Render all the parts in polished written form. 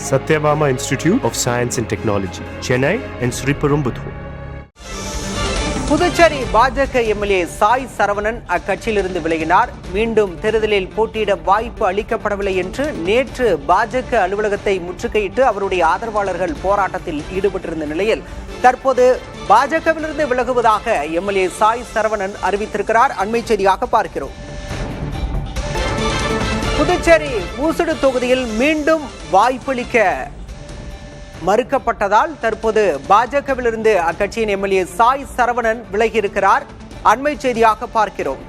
Satyabama Institute of Science and Technology, Chennai and Sriperumbudur. Puducherry பாஜக MLA Sai Saravanan அக்கட்சியிலிருந்து விலகினார். மீண்டும் தேர்தலில் போட்டியிட வாய்ப்பு அளிக்கப்படவில்லை என்று நேற்று பாஜக அலுவலகத்தை முற்றுகையிட்டு அவருடைய ஆதரவாளர்கள் போராட்டத்தில் ஈடுபட்டிருந்த நிலையில் தற்போது பாஜகவிலிருந்து விலகுவதாக எம்எல்ஏ சாய் சரவணன் அறிவித்திருக்கிறார். அண்மை செய்தியாக பார்க்கிறோம். புதுச்சேரி ஊசுடு தொகுதியில் மீண்டும் வாய்ப்பளிக்க மறுக்கப்பட்டதால் தற்போது பாஜகவிலிருந்து அக்கட்சியின் எம்எல்ஏ சாய் சரவணன் விலகியிருக்கிறார். அண்மை செய்தியாக பார்க்கிறோம்.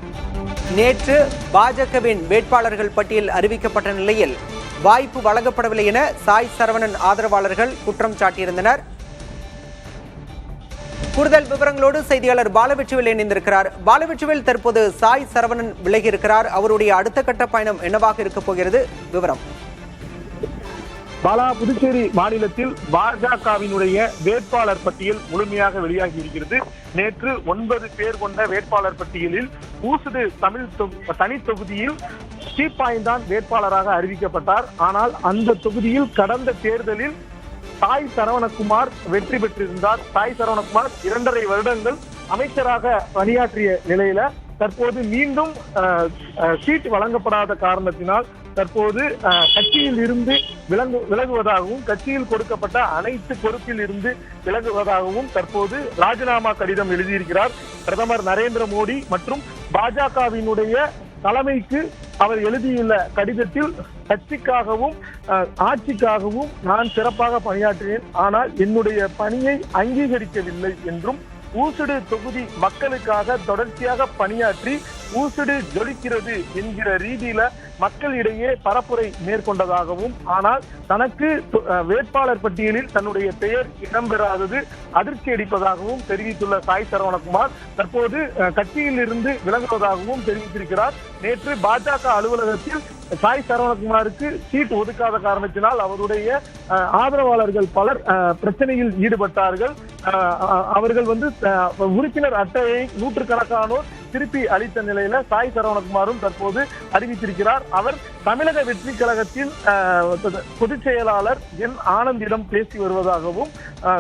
நேற்று பாஜகவின் வேட்பாளர்கள் பட்டியல் அறிவிக்கப்பட்ட நிலையில் வாய்ப்பு வழங்கப்படவில்லை என சாய் சரவணன் ஆதரவாளர்கள் குற்றம் சாட்டியிருந்தனர். கூடுதல் விவரங்களோடு செய்தியாளர் பாலவெற்றிவேல் இணைந்திருக்கிறார். பாலவெற்றிவேல், தற்போது சாய் சரவணன் விலகியிருக்கிறார். அவருடைய அடுத்த கட்ட பயணம் என்னவாக இருக்க போகிறது? விவரம். பாலா, புதுச்சேரி மாநிலத்தில் பாஜகவினுடைய வேட்பாளர் பட்டியல் முழுமையாக வெளியாகி இருக்கிறது. நேற்று 9 பேர் கொண்ட வேட்பாளர் பட்டியலில் ஊசுடு தமிழ் தனி தொகுதியில் தான் வேட்பாளராக அறிவிக்கப்பட்டார். ஆனால் அந்த தொகுதியில் கடந்த தேர்தலில் சாய் சரவணகுமார் வெற்றி பெற்றிருந்தார். சாய் சரவணகுமார் 2.5 வருடங்கள் அமைச்சராக பணியாற்றிய நிலையில தற்போது மீண்டும் சீட் வழங்கப்படாத காரணத்தினால் தற்போது கட்சியில் இருந்து விலகுவதாகவும் கட்சியில் கொடுக்கப்பட்ட அனைத்து பொறுப்பில் இருந்து விலகுவதாகவும் தற்போது ராஜினாமா கடிதம் எழுதியிருக்கிறார். பிரதமர் நரேந்திர மோடி மற்றும் பாஜகவினுடைய தலைமைக்கு அவர் எழுதியுள்ள கடிதத்தில் கட்சிக்காகவும் ஆட்சிக்காகவும் நான் சிறப்பாக பணியாற்றினேன், ஆனால் என்னுடைய பணியை அங்கீகரிக்கவில்லை என்றும் ஊசுடு தொகுதி மக்களுக்காக தொடர்ச்சியாக பணியாற்றி ஊசுடு ஜொலிக்கிறது என்கிற ரீதியில மக்களிடையே பரப்புரை மேற்கொண்டதாகவும், ஆனால் தனக்கு வேட்பாளர் பட்டியலில் தன்னுடைய பெயர் இடம்பெறாதது அதிர்ச்சி அளிப்பதாகவும் தெரிவித்துள்ள சாய் சரவணகுமார் தற்போது கட்சியில் இருந்து விலகுவதாகவும் தெரிவித்திருக்கிறார். நேற்று பாஜக அலுவலகத்தில் சாய் சரவணகுமாருக்கு சீட் ஒதுக்காத காரணத்தினால் அவருடைய ஆதரவாளர்கள் பலர் பிரச்சனையில் ஈடுபட்டார்கள். அவர்கள் உறுப்பினர் அட்டையை நூற்றுக்கணக்கானோர் திருப்பி அளித்த நிலையில சாய் சரவணகுமாரும் தற்போது அறிவித்திருக்கிறார். அவர் தமிழக வெற்றி கழகத்தில் பொதுச் செயலாளர் என் ஆனந்திடம் பேசி வருவதாகவும்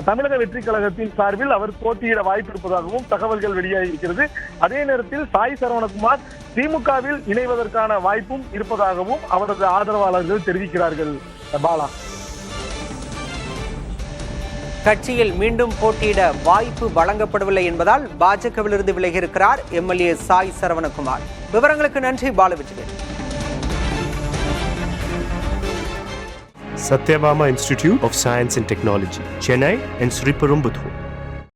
தமிழக வெற்றி கழகத்தின் சார்பில் அவர் போட்டியிட வாய்ப்பு இருப்பதாகவும் தகவல்கள் வெளியாகியிருக்கிறது. அதே நேரத்தில் சாய் சரவணகுமார் திமுகவில் இணைவதற்கான வாய்ப்பும் இருப்பதாகவும் அவரது ஆதரவாளர்கள் தெரிவிக்கிறார்கள். பாலா, கட்சியில் மீண்டும் போட்டியிட வாய்ப்பு வழங்கப்படவில்லை என்பதால் பாஜகவிலிருந்து விலகியிருக்கிறார் எம்எல்ஏ சாய் சரவணகுமார். விவரங்களுக்கு நன்றி Balavetrivel. Satyabama Institute of Science and Technology, Chennai and Sriperumbudur.